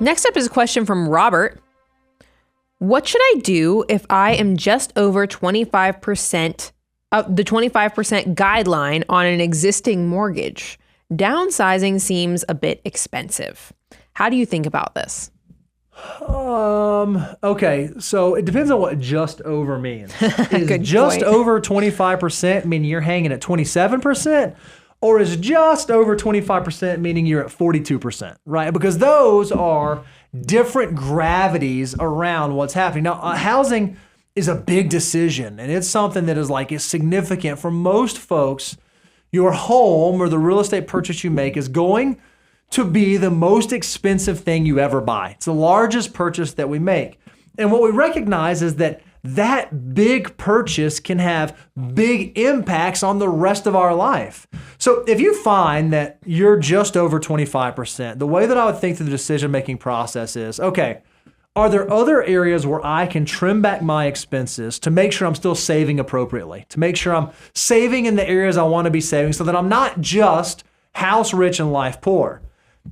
Next up is a question from Robert. What should I do if I am just over 25% of the 25% guideline on an existing mortgage? Downsizing seems a bit expensive. How do you think about this? Okay, so it depends on what just over means. Is Good just point. over 25% meaning you're hanging at 27%? Or is just over 25% meaning you're at 42%, right? Because those are different gravities around what's happening. Now, housing is a big decision, and it's something that is significant for most folks. Your home or the real estate purchase you make is going to be the most expensive thing you ever buy. It's the largest purchase that we make. And what we recognize is that big purchase can have big impacts on the rest of our life. So if you find that you're just over 25%, the way that I would think through the decision-making process is, okay, are there other areas where I can trim back my expenses to make sure I'm still saving appropriately, to make sure I'm saving in the areas I want to be saving so that I'm not just house rich and life poor?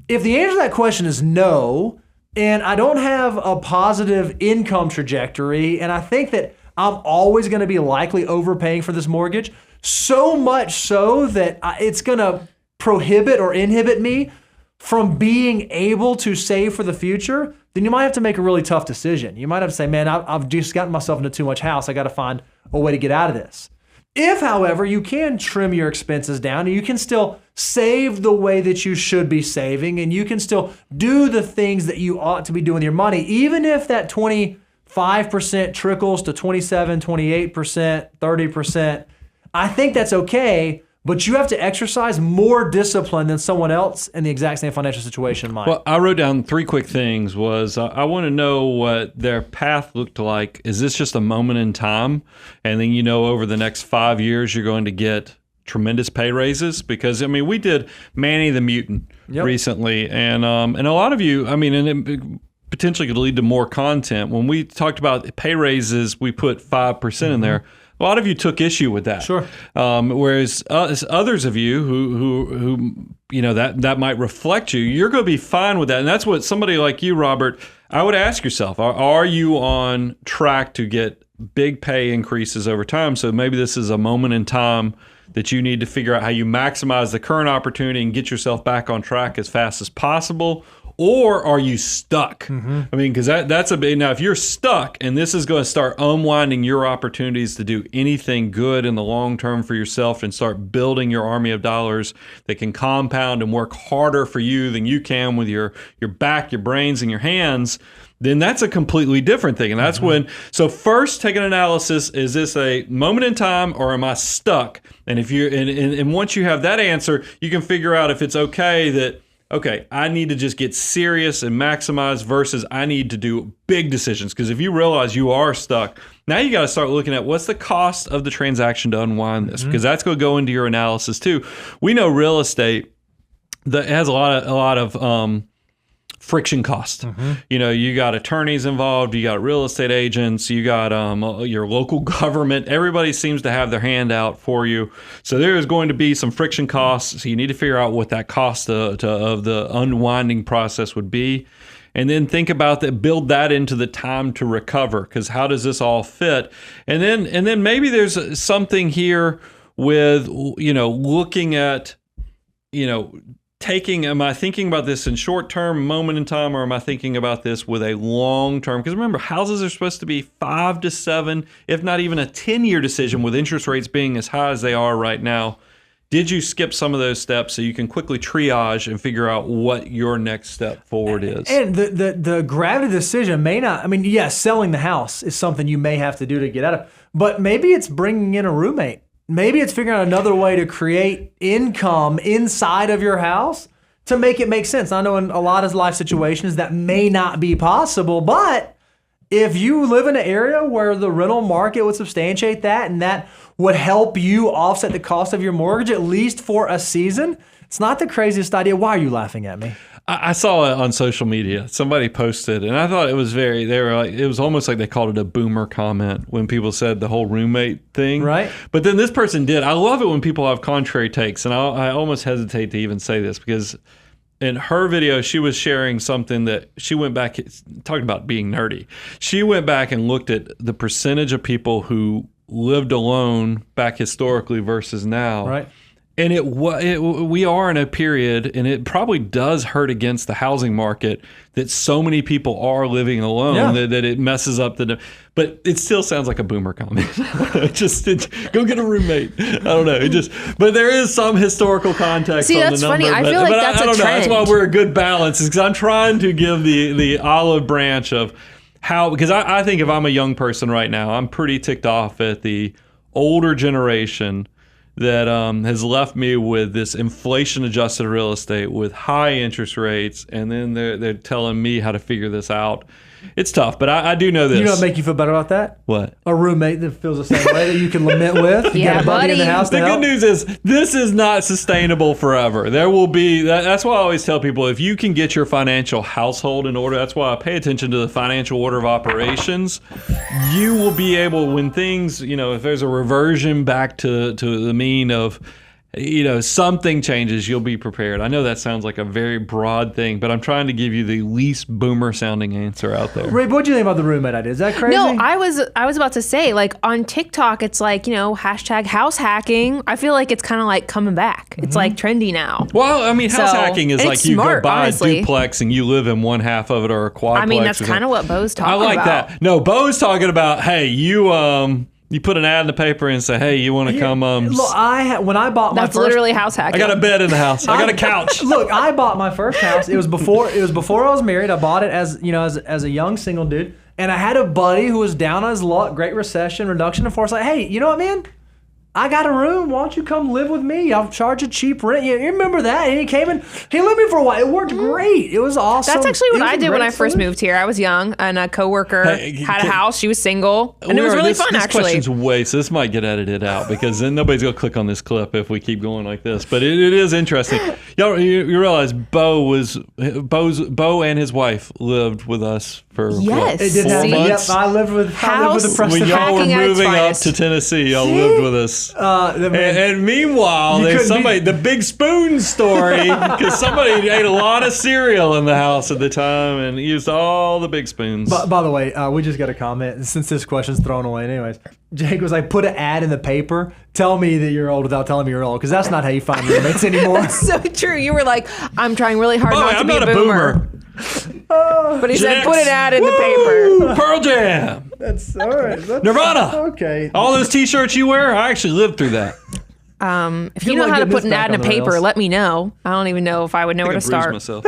If the answer to that question is no, and I don't have a positive income trajectory, and I think that I'm always going to be likely overpaying for this mortgage, so much so that it's going to prohibit or inhibit me from being able to save for the future, then you might have to make a really tough decision. You might have to say, man, I've just gotten myself into too much house. I got to find a way to get out of this. If, however, you can trim your expenses down and you can still save the way that you should be saving and you can still do the things that you ought to be doing with your money, even if that 25% trickles to 27, 28%, 30%, I think that's okay, but you have to exercise more discipline than someone else in the exact same financial situation might. Well, I wrote down 3 quick things. I want to know what their path looked like. Is this just a moment in time? And then, over the next 5 years, you're going to get tremendous pay raises? Because, we did Manny the Mutant recently. And a lot of you, and it potentially could lead to more content. When we talked about pay raises, we put 5% in there. A lot of you took issue with that. Sure. Whereas others of you who that might reflect you, you're going to be fine with that. And that's what somebody like you, Robert, I would ask yourself, are you on track to get big pay increases over time? So maybe this is a moment in time that you need to figure out how you maximize the current opportunity and get yourself back on track as fast as possible. Or are you stuck? Because that's a big, now if you're stuck and this is going to start unwinding your opportunities to do anything good in the long term for yourself and start building your army of dollars that can compound and work harder for you than you can with your back, your brains, and your hands, then that's a completely different thing. And that's so first take an analysis, is this a moment in time or am I stuck? And if you and once you have that answer, you can figure out if it's okay, I need to just get serious and maximize versus I need to do big decisions. Because if you realize you are stuck, now you got to start looking at what's the cost of the transaction to unwind this, because that's going to go into your analysis too. We know real estate that has a lot of friction cost. You got attorneys involved, you got real estate agents, you got your local government. Everybody seems to have their hand out for you. So there is going to be some friction costs. So you need to figure out what that cost of the unwinding process would be. And then think about that, build that into the time to recover, because how does this all fit? And then maybe there's something here with, looking at, am I thinking about this in short term, moment in time, or am I thinking about this with a long term? Because remember, houses are supposed to be 5 to 7, if not even a 10-year decision, with interest rates being as high as they are right now. Did you skip some of those steps so you can quickly triage and figure out what your next step forward is? And the gravity of the decision may not, yes, selling the house is something you may have to do to get out of, but maybe it's bringing in a roommate. Maybe it's figuring out another way to create income inside of your house to make it make sense. I know in a lot of life situations that may not be possible, but if you live in an area where the rental market would substantiate that and that would help you offset the cost of your mortgage, at least for a season, it's not the craziest idea. Why are you laughing at me? I saw it on social media. Somebody posted, and I thought it was it was almost like they called it a boomer comment when people said the whole roommate thing. Right. But then this person did. I love it when people have contrary takes, and I almost hesitate to even say this because in her video, she was sharing something that she went back, talking about being nerdy. She went back and looked at the percentage of people who lived alone back historically versus now. Right. And we are in a period, and it probably does hurt against the housing market that so many people are living alone that it messes up but it still sounds like a boomer comment. Go get a roommate. I don't know. But there is some historical context on the number. See, that's funny. I feel like that's I don't a know. trend. That's why we're a good balance, is because I'm trying to give the olive branch of how, because I think if I'm a young person right now, I'm pretty ticked off at the older generation that has left me with this inflation-adjusted real estate with high interest rates, and then they're telling me how to figure this out. It's tough, but I do know this. You know what make you feel better about that? What? A roommate that feels the same way that you can lament with. You got a buddy in the house The good news is this is not sustainable forever. There will be, that's why I always tell people, if you can get your financial household in order, that's why I pay attention to the financial order of operations. You will be able, when things, if there's a reversion back to the mean of, something changes, you'll be prepared. I know that sounds like a very broad thing, but I'm trying to give you the least boomer sounding answer out there. Ray, what do you think about the roommate idea? Is that crazy? No, I was about to say, like, on TikTok, it's like, hashtag house hacking. I feel like it's kind of like coming back. It's like trendy now. Well, I mean, house hacking is like you go buy honestly. a duplex and you live in one half of it, or a quadplex. I mean, that's kind of what Bo's talking about. I like that. No, Bo's talking about, hey, you put an ad in the paper and say, hey, you want to come? Look, when I bought my That's first, literally house hacking. I got a bed in the house. I got a couch. Look, I bought my first house. It was before I was married. I bought it as a young single dude, and I had a buddy who was down on his luck, Great Recession, reduction in force. Like, hey, you know what, man? I got a room. Why don't you come live with me? I'll charge a cheap rent. You remember that? And he came in. He lived with me for a while. It worked great. It was awesome. That's actually what I did when I first moved here. I was young, and a coworker had a house. She was single, and it was really fun, actually. This question's so this might get edited out, because then nobody's going to click on this clip if we keep going like this. But it is interesting. You realize Bo and his wife lived with us for Yes. It did 4 happen. months? Yep, I lived with the Preston. When y'all were hacking at its moving up finest. to Tennessee, y'all lived with us. And meanwhile, the Big Spoon story, because somebody ate a lot of cereal in the house at the time and used all the big spoons. By the way, we just got a comment, since this question's thrown away anyways. Jake was like, put an ad in the paper. Tell me that you're old without telling me you're old, because that's not how you find roommates anymore. So true. You were like, I'm trying really hard not to I'm be not a boomer. But he said, put an ad in the paper. Pearl Jam. That's all right. Nirvana. Okay. All those T-shirts you wear, I actually lived through that. If you know how to put an ad in a paper, let me know. I don't even know if I would know where to start. Myself.